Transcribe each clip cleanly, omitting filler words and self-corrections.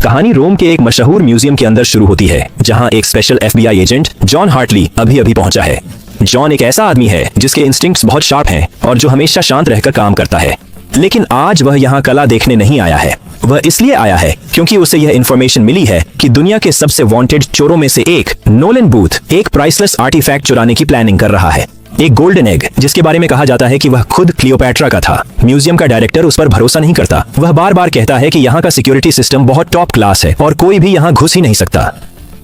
कहानी रोम के एक मशहूर म्यूजियम के अंदर शुरू होती है, जहां एक special FBI agent John Hartley अभी अभी पहुंचा है। जॉन एक ऐसा आदमी है जिसके इंस्टिंक्ट्स बहुत शार्प हैं और जो हमेशा शांत रहकर काम करता है। लेकिन आज वह यहाँ कला देखने नहीं आया है। वह इसलिए आया है क्योंकि उसे यह इन्फॉर्मेशन मिली है कि दुनिया के सबसे वांटेड चोरों में से एक नोलन बूथ एक प्राइसलेस आर्टिफैक्ट चुराने की प्लानिंग कर रहा है, एक गोल्डन एग, जिसके बारे में कहा जाता है कि वह खुद क्लियोपैट्रा का था। म्यूजियम का डायरेक्टर उस पर भरोसा नहीं करता। वह बार बार कहता है कि यहाँ का सिक्योरिटी सिस्टम बहुत टॉप क्लास है और कोई भी यहाँ घुस ही नहीं सकता।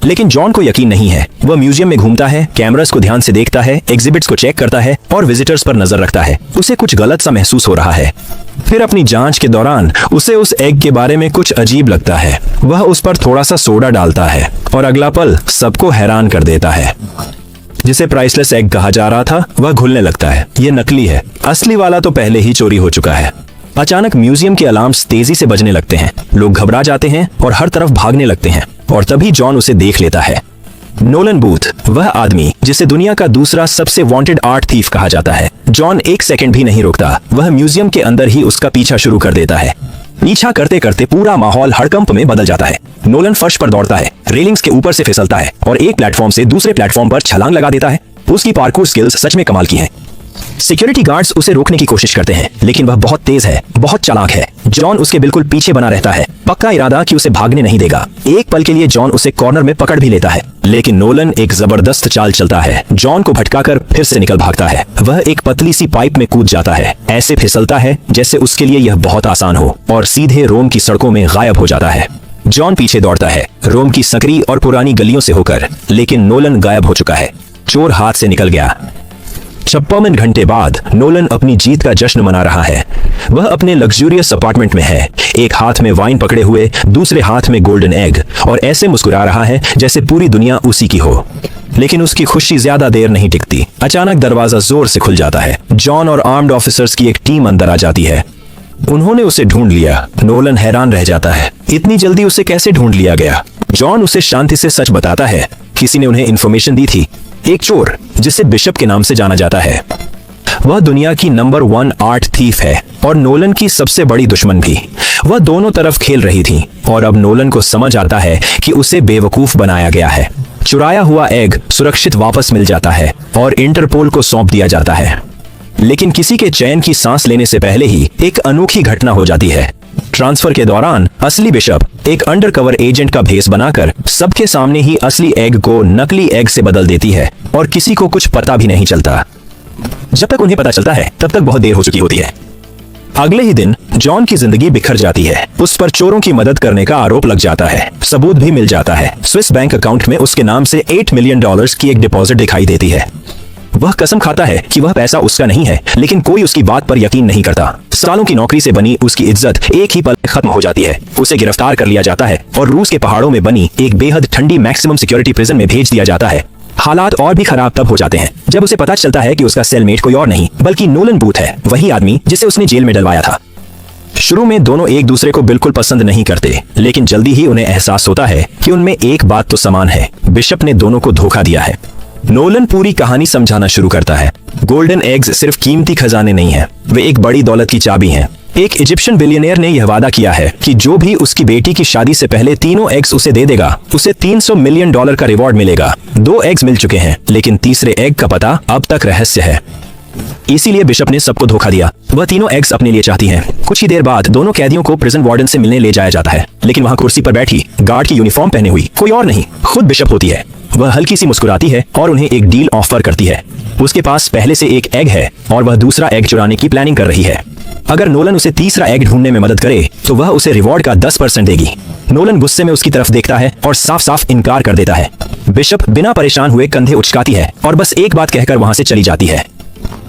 लेकिन जॉन को यकीन नहीं है। वह म्यूजियम में घूमता है, कैमरास को ध्यान से देखता है, एग्जिबिट्स को चेक करता है और विजिटर्स पर नजर रखता है। उसे कुछ गलत सा महसूस हो रहा है। फिर अपनी जांच के दौरान उसे उस एग के बारे में कुछ अजीब लगता है। वह उस पर थोड़ा सा सोडा डालता है और अगला पल सबको हैरान कर देता है। जिसे प्राइसलेस एग कहा जा रहा था वह घुलने लगता है। यह नकली है, असली वाला तो पहले ही चोरी हो चुका है। अचानक म्यूजियम के अलार्म्स तेजी से बजने लगते हैं। लोग घबरा जाते हैं और हर तरफ भागने लगते हैं और तभी जॉन उसे देख लेता है। नोलन बूथ, वह आदमी जिसे दुनिया का दूसरा सबसे वांटेड आर्ट थीफ कहा जाता है। जॉन एक सेकंड भी नहीं रुकता। वह म्यूजियम के अंदर ही उसका पीछा शुरू कर देता है। पीछा करते करते पूरा माहौल हड़कंप में बदल जाता है। नोलन फर्श पर दौड़ता है, रेलिंग्स के ऊपर से फिसलता है और एक प्लेटफॉर्म से दूसरे प्लेटफॉर्म पर छलांग लगा देता है। उसकी पार्कूर स्किल्स सच में कमाल की हैं। सिक्योरिटी गार्ड्स उसे रोकने की कोशिश करते हैं, लेकिन वह बहुत तेज है, बहुत चालाक है। जॉन उसके बिल्कुल पीछे बना रहता है, पक्का इरादा कि उसे भागने नहीं देगा। एक पल के लिए जॉन उसे कॉर्नर में पकड़ भी लेता है, लेकिन नोलन एक जबरदस्त चाल चलता है। जॉन को भटकाकर फिर से निकल भागता है। वह एक पतली सी पाइप में कूद जाता है, ऐसे फिसलता है जैसे उसके लिए यह बहुत आसान हो, और सीधे रोम की सड़कों में गायब हो जाता है। जॉन पीछे दौड़ता है, रोम की सकरी और पुरानी गलियों से होकर, लेकिन नोलन गायब हो चुका है। चोर हाथ से निकल गया। 56 घंटे बाद नोलन अपनी जीत का जश्न मना रहा है। वह अपने लग्जूरियस अपार्टमेंट में है, एक हाथ में वाइन पकड़े हुए, दूसरे हाथ में गोल्डन एग, और ऐसे मुस्कुरा रहा है जैसे पूरी दुनिया उसी की हो। लेकिन उसकी खुशी ज्यादा देर नहीं टिकती। अचानक दरवाजा जोर से खुल जाता है। जॉन और आर्म्ड ऑफिसर्स की एक टीम अंदर आ जाती है। उन्होंने उसे ढूंढ लिया। नोलन हैरान रह जाता है, इतनी जल्दी उसे कैसे ढूंढ लिया गया। जॉन उसे शांति से सच बताता है, किसी ने उन्हें इन्फॉर्मेशन दी थी। एक चोर जिसे बिशप के नाम से जाना जाता है, वह दुनिया की नंबर 1 आर्ट थीफ है और नोलन की सबसे बड़ी दुश्मन भी। वह दोनों तरफ खेल रही थी और अब नोलन को समझ आता है कि उसे बेवकूफ बनाया गया है। चुराया हुआ एग सुरक्षित वापस मिल जाता है और इंटरपोल को सौंप दिया जाता है। लेकिन किसी के चैन की सांस लेने से पहले ही एक अनोखी घटना हो जाती है। ट्रांसफर के दौरान असली बिशप एक अंडरकवर एजेंट का भेस बनाकर सबके सामने ही असली एग को नकली एग से बदल देती है और किसी को कुछ पता भी नहीं चलता। जब तक उन्हें पता चलता है तब तक बहुत देर हो चुकी होती है। अगले ही दिन जॉन की जिंदगी बिखर जाती है। उस पर चोरों की मदद करने का आरोप लग जाता है। सबूत भी मिल जाता है। स्विस बैंक अकाउंट में उसके नाम से $8 मिलियन की एक डिपॉजिट दिखाई देती है। वह कसम खाता है कि वह पैसा उसका नहीं है, लेकिन कोई उसकी बात पर यकीन नहीं करता। सालों की नौकरी से बनी उसकी इज्जत एक ही पल खत्म हो जाती है। उसे गिरफ्तार कर लिया जाता है और रूस के पहाड़ों में बनी एक बेहद ठंडी मैक्सिमम सिक्योरिटी प्रिजन में भेज दिया जाता है। हालात और भी खराब तब हो जाते हैं जब उसे पता चलता है कि उसका सेलमेट कोई और नहीं बल्कि नोलन बूथ है, वही आदमी जिसे उसने जेल में डलवाया था। शुरू में दोनों एक दूसरे को बिल्कुल पसंद नहीं करते, लेकिन जल्दी ही उन्हें एहसास होता है कि उनमें एक बात तो समान है, बिशप ने दोनों को धोखा दिया है। नोलन पूरी कहानी समझाना शुरू करता है। गोल्डन एग्स सिर्फ कीमती खजाने नहीं हैं, वे एक बड़ी दौलत की चाबी हैं। एक इजिप्शियन बिलियनियर ने यह वादा किया है कि जो भी उसकी बेटी की शादी से पहले तीनों एग्स उसे दे देगा, उसे $300 मिलियन का रिवॉर्ड मिलेगा। 2 एग्स मिल चुके हैं, लेकिन तीसरे एग का पता अब तक रहस्य है। इसीलिए बिशप ने सबको धोखा दिया। वह तीनों एग्स अपने लिए चाहती हैं। कुछ ही देर बाद दोनों कैदियों को प्रिजन वार्डन से मिलने ले जाया जाता है, लेकिन वहां कुर्सी पर बैठी गार्ड की यूनिफॉर्म पहने हुई कोई और नहीं, खुद बिशप होती है। वह हल्की सी मुस्कुराती है और उन्हें एक डील ऑफर करती है। उसके पास पहले से एक एग है और वह दूसरा एग चुराने की प्लानिंग कर रही है। अगर नोलन उसे तीसरा एग ढूंढने में मदद करे तो वह उसे रिवॉर्ड का 10% देगी। नोलन गुस्से में उसकी तरफ देखता है और साफ साफ इनकार कर देता है। बिशप बिना परेशान हुए कंधे उचकाती है और बस एक बात कहकर वहां से चली जाती है,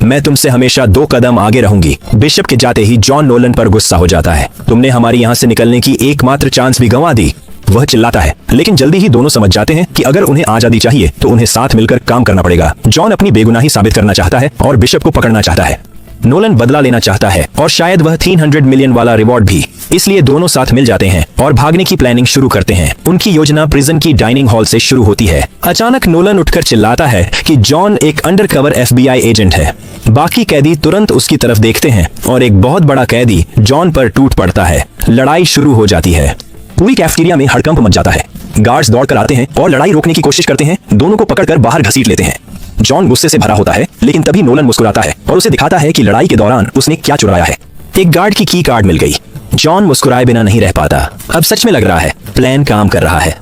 मैं तुमसे हमेशा 2 कदम आगे रहूंगी। बिशप के जाते ही जॉन नोलन पर गुस्सा हो जाता है। तुमने हमारी यहाँ से निकलने की एकमात्र चांस भी गंवा दी, वह चिल्लाता है। लेकिन जल्दी ही दोनों समझ जाते हैं कि अगर उन्हें आजादी चाहिए तो उन्हें साथ मिलकर काम करना पड़ेगा। जॉन अपनी बेगुनाही साबित करना चाहता है और बिशप को पकड़ना चाहता है। नोलन बदला लेना चाहता है और शायद वह $300 मिलियन वाला रिवॉर्ड भी। इसलिए दोनों साथ मिल जाते हैं और भागने की प्लानिंग शुरू करते हैं। उनकी योजना प्रिजन की डाइनिंग हॉल से शुरू होती है। अचानक नोलन उठकर चिल्लाता है कि जॉन एक अंडरकवर FBI एजेंट है। बाकी कैदी तुरंत उसकी तरफ देखते हैं और एक बहुत बड़ा कैदी जॉन पर टूट पड़ता है। लड़ाई शुरू हो जाती है। पूरी कैफेटेरिया में हड़कंप मच जाता है। गार्ड्स दौड़कर आते हैं और लड़ाई रोकने की कोशिश करते हैं, दोनों को पकड़कर बाहर घसीट लेते हैं। जॉन गुस्से से भरा होता है, लेकिन तभी नोलन मुस्कुराता है और उसे दिखाता है कि लड़ाई के दौरान उसने क्या चुराया है। एक गार्ड की की कार्ड मिल गई। जॉन मुस्कुराए बिना नहीं रह पाता। अब सच में लग रहा है प्लान काम कर रहा है।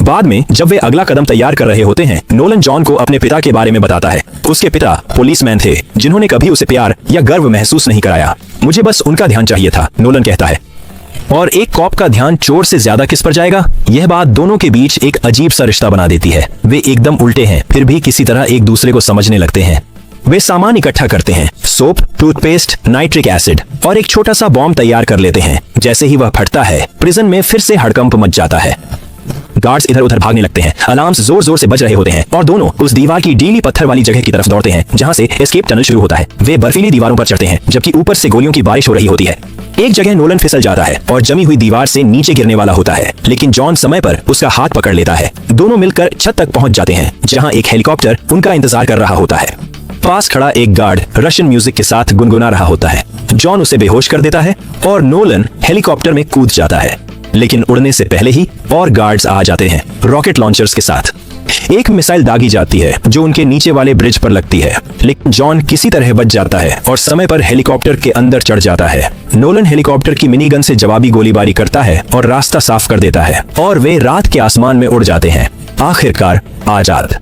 बाद में जब वे अगला कदम तैयार कर रहे होते हैं, नोलन जॉन को अपने पिता के बारे में बताता है। उसके पिता पुलिसमैन थे जिन्होंने कभी उसे प्यार या गर्व महसूस नहीं कराया। मुझे बस उनका ध्यान चाहिए था, नोलन कहता है। और एक कॉप का ध्यान चोर से ज्यादा किस पर जाएगा? यह बात दोनों के बीच एक अजीब सा रिश्ता बना देती है। वे एकदम उल्टे हैं, फिर भी किसी तरह एक दूसरे को समझने लगते हैं। वे सामान इकट्ठा करते हैं, सोप, टूथपेस्ट, नाइट्रिक एसिड और एक छोटा सा बॉम्ब तैयार कर लेते हैं। जैसे ही वह फटता है, प्रिजन में फिर से हड़कंप मच जाता है। गार्ड्स इधर उधर भागने लगते हैं, अलार्म्स जोर जोर से बज रहे होते हैं और दोनों उस दीवार की ढीली पत्थर वाली जगह की तरफ दौड़ते हैं जहां से एस्केप टनल शुरू होता है। वे बर्फीली दीवारों पर चढ़ते हैं जबकि ऊपर से गोलियों की बारिश हो रही होती है। एक जगह नोलन फिसल जाता है और जमी हुई दीवार से नीचे गिरने वाला होता है, लेकिन जॉन समय पर उसका हाथ पकड़ लेता है। दोनों मिलकर छत तक पहुंच जाते हैं जहां एक हेलीकॉप्टर उनका इंतजार कर रहा होता है। पास खड़ा एक गार्ड रशियन म्यूजिक के साथ गुनगुना रहा होता है। जॉन उसे बेहोश कर देता है और नोलन हेलीकॉप्टर में कूद जाता है, लेकिन उड़ने से पहले ही और गार्ड्स आ जाते हैं रॉकेट लॉन्चर्स के साथ। एक मिसाइल दागी जाती है जो उनके नीचे वाले ब्रिज पर लगती है, लेकिन जॉन किसी तरह बच जाता है और समय पर हेलीकॉप्टर के अंदर चढ़ जाता है। नोलन हेलीकॉप्टर की मिनी गन से जवाबी गोलीबारी करता है और रास्ता साफ कर देता है और वे रात के आसमान में उड़ जाते हैं, आखिरकार आजाद।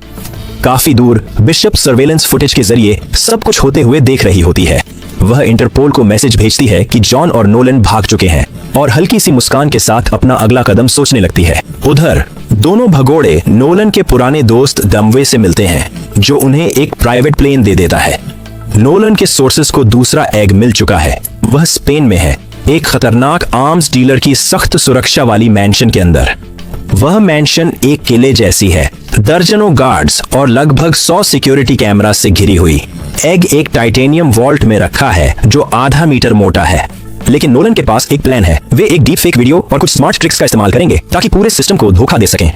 काफी दूर बिशप सर्वेलेंस फुटेज के जरिए सब कुछ होते हुए देख रही होती है। वह इंटरपोल को मैसेज भेजती है कि जॉन और नोलन भाग चुके हैं और हल्की सी मुस्कान के साथ अपना अगला कदम सोचने लगती है। उधर दोनों भगोड़े नोलन के पुराने दोस्त डमवे से मिलते हैं जो उन्हें एक प्राइवेट प्लेन दे देता है। नोलन के सोर्सेस को दूसरा एग मिल चुका है। वह स्पेन में है, एक खतरनाक आर्म्स डीलर की सख्त सुरक्षा वाली मैंशन के अंदर। वह मैंशन एक किले जैसी है, दर्जनों गार्ड्स और लगभग 100 सिक्योरिटी कैमरा से घिरी हुई। एग एक टाइटेनियम वॉल्ट में रखा है जो आधा मीटर मोटा है। लेकिन नोलन के पास एक प्लान है। वे एक डीप फेक वीडियो और कुछ स्मार्ट ट्रिक्स का इस्तेमाल करेंगे ताकि पूरे सिस्टम को धोखा दे सकें।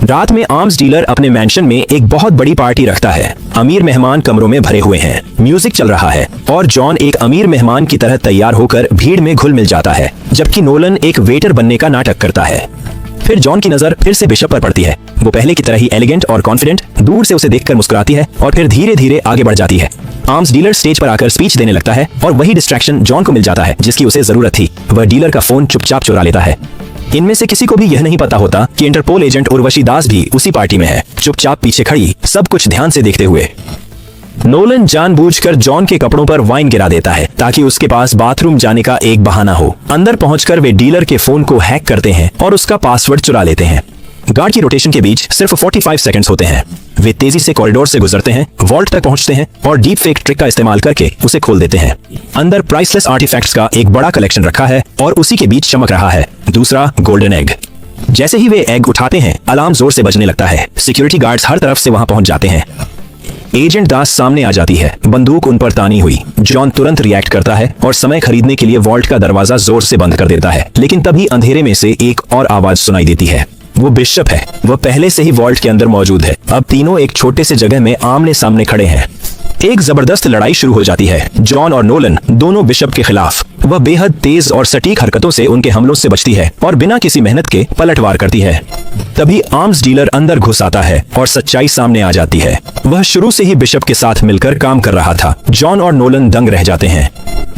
रात में आर्म्स डीलर अपने मैंशन में एक बहुत बड़ी पार्टी रखता है। अमीर मेहमान कमरों में भरे हुए हैं, म्यूजिक चल रहा है और जॉन एक अमीर मेहमान की तरह तैयार होकर भीड़ में घुल मिल जाता है, जबकि नोलन एक वेटर बनने का नाटक करता है। फिर जॉन की नजर फिर से बिशप पर पड़ती है। वो पहले की तरह ही एलिगेंट और कॉन्फिडेंट दूर से उसे देखकर मुस्कुराती है और फिर धीरे धीरे आगे बढ़ जाती है। आर्म्स डीलर स्टेज पर आकर स्पीच देने लगता है और वही डिस्ट्रैक्शन जॉन को मिल जाता है जिसकी उसे जरूरत थी। वह डीलर का फोन चुपचाप चुरा लेता है। इनमें से किसी को भी यह नहीं पता होता कि इंटरपोल एजेंट उर्वशी दास भी उसी पार्टी में है, चुपचाप पीछे खड़ी सब कुछ ध्यान से देखते हुए। नोलन जानबूझकर जॉन के कपड़ों पर वाइन गिरा देता है ताकि उसके पास बाथरूम जाने का एक बहाना हो। अंदर पहुंचकर वे डीलर के फोन को हैक करते हैं और उसका पासवर्ड चुरा लेते हैं। गार्ड की रोटेशन के बीच सिर्फ 45 सेकंड्स होते हैं। वे तेजी से कॉरिडोर से गुजरते हैं, वॉल्ट तक पहुंचते हैं और डीप फेक ट्रिक का इस्तेमाल करके उसे खोल देते हैं। अंदर प्राइसलेस आर्टिफैक्ट्स का एक बड़ा कलेक्शन रखा है और उसी के बीच चमक रहा है दूसरा गोल्डन एग। जैसे ही वे एग उठाते हैं, अलार्म जोर से बजने लगता है। सिक्योरिटी गार्ड्स हर तरफ से वहां पहुंच जाते हैं। एजेंट दास सामने आ जाती है, बंदूक उन पर तानी हुई। जॉन तुरंत रिएक्ट करता है और समय खरीदने के लिए वॉल्ट का दरवाजा जोर से बंद कर देता है, लेकिन तभी अंधेरे में से एक और आवाज सुनाई देती है। वो बिशप है। वह पहले से ही वॉल्ट के अंदर मौजूद है। अब तीनों एक छोटे से जगह में आमने सामने खड़े हैं। एक जबरदस्त लड़ाई शुरू हो जाती है, जॉन और नोलन दोनों बिशप के खिलाफ। वह बेहद तेज और सटीक हरकतों से उनके हमलों से बचती है और बिना किसी मेहनत के पलटवार करती है। तभी आर्म्स डीलर अंदर घुस आता है और सच्चाई सामने आ जाती है। वह शुरू से ही बिशप के साथ मिलकर काम कर रहा था। जॉन और नोलन दंग रह जाते हैं।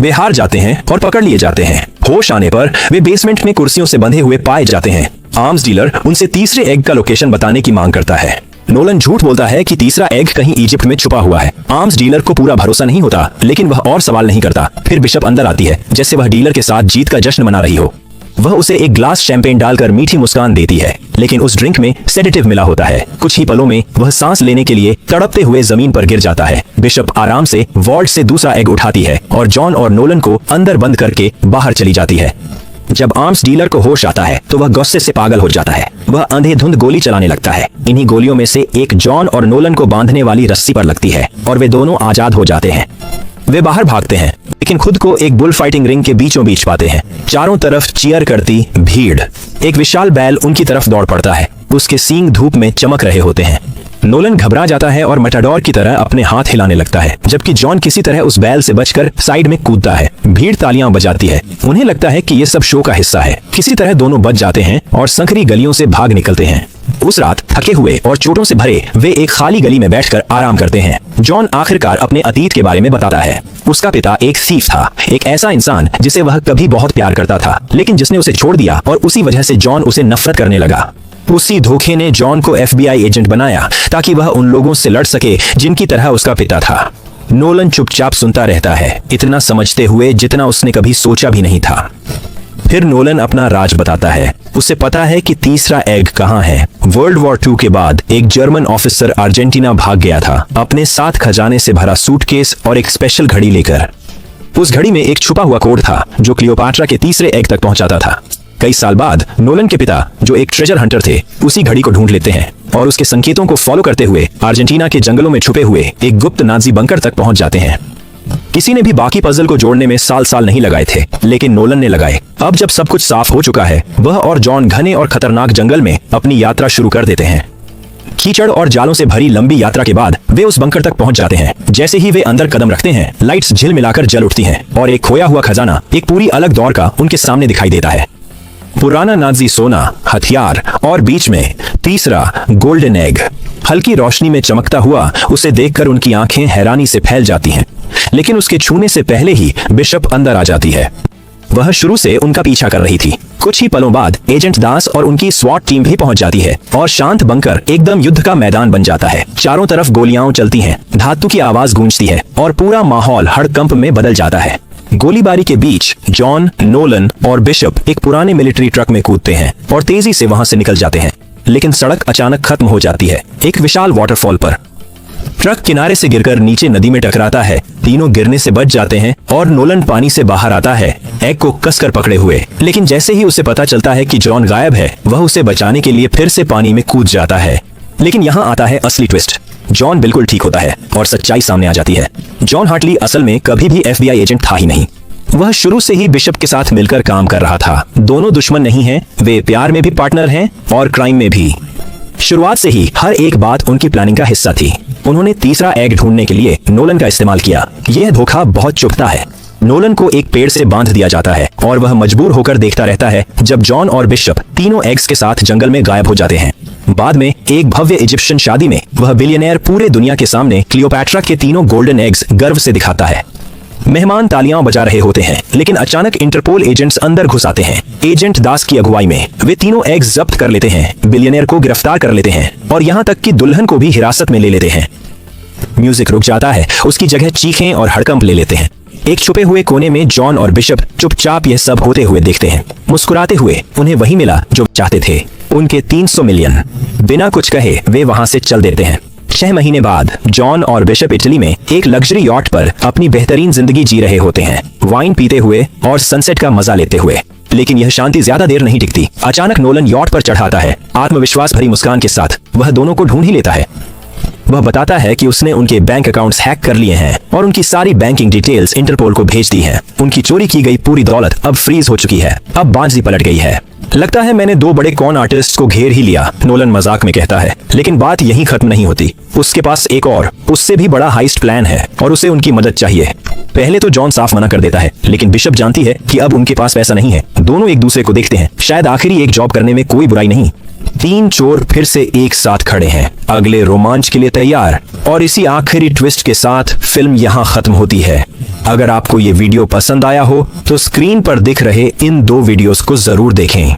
वे हार जाते हैं और पकड़ लिए जाते हैं। होश आने पर वे बेसमेंट में कुर्सियों से बंधे हुए पाए जाते हैं। आर्म्स डीलर उनसे तीसरे एग का लोकेशन बताने की मांग करता है। नोलन झूठ बोलता है कि तीसरा एग कहीं इजिप्ट में छुपा हुआ है। आर्म्स डीलर को पूरा भरोसा नहीं होता, लेकिन वह और सवाल नहीं करता। फिर बिशप अंदर आती है जैसे वह डीलर के साथ जीत का जश्न मना रही हो। वह उसे एक ग्लास शैंपेन डालकर मीठी मुस्कान देती है, लेकिन उस ड्रिंक में सेडेटिव मिला होता है। कुछ ही पलों में वह सांस लेने के लिए तड़पते हुए जमीन पर गिर जाता है। बिशप आराम से वॉल्ट से दूसरा एग उठाती है और जॉन और नोलन को अंदर बंद करके बाहर चली जाती है। जब आर्म्स डीलर को होश आता है तो वह गुस्से से पागल हो जाता है। वह अंधेधुंध गोली चलाने लगता है। इन्हीं गोलियों में से एक जॉन और नोलन को बांधने वाली रस्सी पर लगती है और वे दोनों आजाद हो जाते हैं। वे बाहर भागते हैं, लेकिन खुद को एक बुल फाइटिंग रिंग के बीचों बीच पाते हैं। चारों तरफ चीयर करती भीड़। एक विशाल बैल उनकी तरफ दौड़ पड़ता है। उसके सींग धूप में चमक रहे होते हैं। नोलन घबरा जाता है और मटाडोर की तरह अपने हाथ हिलाने लगता है, जबकि जॉन किसी तरह उस बैल से बचकर साइड में कूदता है। भीड़ तालियां बजाती है। उन्हें लगता है कि ये सब शो का हिस्सा है। किसी तरह दोनों बच जाते हैं और संकरी गलियों से भाग निकलते हैं। उस रात थके हुए और चोटों से भरे वे एक खाली गली में बैठकर आराम करते हैं। जॉन आखिरकार अपने अतीत के बारे में बताता है। उसका पिता एक थीफ था, एक ऐसा इंसान जिसे वह कभी बहुत प्यार करता था, लेकिन जिसने उसे छोड़ दिया और उसी वजह से जॉन उसे नफरत करने लगा। उसी धोखे ने जॉन को FBI एजेंट बनाया ताकि वह उन लोगों से लड़ सके जिनकी तरह उसका पिता था। नोलन चुपचाप सुनता रहता है, इतना समझते हुए जितना उसने कभी सोचा भी नहीं था। फिर नोलन अपना राज बताता है। उसे पता है कि तीसरा एग कहाँ है। वर्ल्ड वॉर 2 के बाद एक जर्मन ऑफिसर अर्जेंटीना भाग गया था, अपने साथ खजाने से भरा सूटकेस और एक स्पेशल घड़ी लेकर। उस घड़ी में एक छुपा हुआ कोड था जो क्लियोपाट्रा के तीसरे एग तक पहुंचाता था। कई साल बाद नोलन के पिता, जो एक ट्रेजर हंटर थे, उसी घड़ी को ढूंढ लेते हैं और उसके संकेतों को फॉलो करते हुए अर्जेंटीना के जंगलों में छुपे हुए एक गुप्त नाजी बंकर तक पहुंच जाते हैं। किसी ने भी बाकी पजल को जोड़ने में साल नहीं लगाए थे, लेकिन नोलन ने लगाए। अब जब सब कुछ साफ हो चुका है, वह और जॉन घने और खतरनाक जंगल में अपनी यात्रा शुरू कर देते हैं। कीचड़ और जालों से भरी लंबी यात्रा के बाद वे उस बंकर तक पहुंच जाते हैं। जैसे ही वे अंदर कदम रखते हैं, लाइट्स झिलमिलाकर जल उठती हैं और एक खोया हुआ खजाना एक पूरी अलग दौर का उनके सामने दिखाई देता है। पुराना नाजी सोना, हथियार और बीच में तीसरा गोल्डन एग हल्की रोशनी में चमकता हुआ। उसे देखकर उनकी आंखें हैरानी से फैल जाती हैं, लेकिन उसके छूने से पहले ही बिशप अंदर आ जाती है। वह शुरू से उनका पीछा कर रही थी। कुछ ही पलों बाद एजेंट दास और उनकी स्वॉट टीम भी पहुंच जाती है और शांत बंकर एकदम युद्ध का मैदान बन जाता है। चारों तरफ गोलियां चलती हैं, धातु की आवाज गूंजती है और पूरा माहौल हड़कंप में बदल जाता है। गोलीबारी के बीच जॉन, नोलन और बिशप एक पुराने मिलिट्री ट्रक में कूदते हैं और तेजी से वहां से निकल जाते हैं। लेकिन सड़क अचानक खत्म हो जाती है एक विशाल वाटरफॉल पर। ट्रक किनारे से गिरकर नीचे नदी में टकराता है। तीनों गिरने से बच जाते हैं और नोलन पानी से बाहर आता है, एग को कसकर पकड़े हुए। लेकिन जैसे ही उसे पता चलता है कि जॉन गायब है, वह उसे बचाने के लिए फिर से पानी में कूद जाता है। लेकिन यहाँ आता है असली ट्विस्ट। जॉन बिल्कुल ठीक होता है और सच्चाई सामने आ जाती है। जॉन हार्टली असल में कभी भी FBI एजेंट था ही नहीं। वह शुरू से ही बिशप के साथ मिलकर काम कर रहा था। दोनों दुश्मन नहीं हैं, वे प्यार में भी पार्टनर हैं और क्राइम में भी। शुरुआत से ही हर एक बात उनकी प्लानिंग का हिस्सा थी। उन्होंने तीसरा एग ढूंढने के लिए नोलन का इस्तेमाल किया। यह धोखा बहुत चुभता है। नोलन को एक पेड़ से बांध दिया जाता है और वह मजबूर होकर देखता रहता है जब जॉन और बिशप तीनों एग्स के साथ जंगल में गायब हो जाते हैं। बाद में एक भव्य इजिप्शियन शादी में वह बिलियनेयर पूरे दुनिया के सामने क्लियोपैट्रा के तीनों गोल्डन एग्स गर्व से दिखाता है। मेहमान तालियां बजा रहे होते हैं, लेकिन अचानक इंटरपोल एजेंट्स अंदर घुस आते हैं। एजेंट दास की अगुवाई में वे तीनों एग्स जब्त कर लेते हैं, बिलियनेयर को गिरफ्तार कर लेते हैं और यहाँ तक कि दुल्हन को भी हिरासत में ले लेते हैं। म्यूजिक रुक जाता है, उसकी जगह चीखें और हड़कंप ले लेते हैं। एक छुपे हुए कोने में जॉन और बिशप चुपचाप यह सब होते हुए देखते हैं, मुस्कुराते हुए। उन्हें वही मिला जो चाहते थे, उनके 300 मिलियन। बिना कुछ कहे वे वहां से चल देते हैं। 6 महीने बाद जॉन और बिशप इटली में एक लग्जरी यॉट पर अपनी बेहतरीन जिंदगी जी रहे होते हैं, वाइन पीते हुए और सनसेट का मजा लेते हुए। लेकिन यह शांति ज्यादा देर नहीं टिकती। अचानक नोलन यॉट पर चढ़ाता है। आत्मविश्वास भरी मुस्कान के साथ वह दोनों को ढूंढ ही लेता है। वह बताता है कि उसने उनके बैंक अकाउंट्स हैक कर लिए हैं और उनकी सारी बैंकिंग डिटेल्स इंटरपोल को भेज दी हैं। उनकी चोरी की गई पूरी दौलत अब फ्रीज हो चुकी है, अब बाजी पलट गई है। लगता है मैंने 2 बड़े कॉन आर्टिस्ट को घेर ही लिया, नोलन मजाक में कहता है। लेकिन बात यहीं खत्म नहीं होती। उसके पास एक और, उससे भी बड़ा हाइस्ट प्लान है और उसे उनकी मदद चाहिए। पहले तो जॉन साफ मना कर देता है, लेकिन बिशप जानती है कि अब उनके पास पैसा नहीं है। दोनों एक दूसरे को देखते हैं, शायद आखिरी एक जॉब करने में कोई बुराई नहीं। 3 चोर फिर से एक साथ खड़े हैं, अगले रोमांच के लिए तैयार। और इसी आखिरी ट्विस्ट के साथ फिल्म यहाँ खत्म होती है। अगर आपको ये वीडियो पसंद आया हो तो स्क्रीन पर दिख रहे इन 2 वीडियोस को जरूर देखें।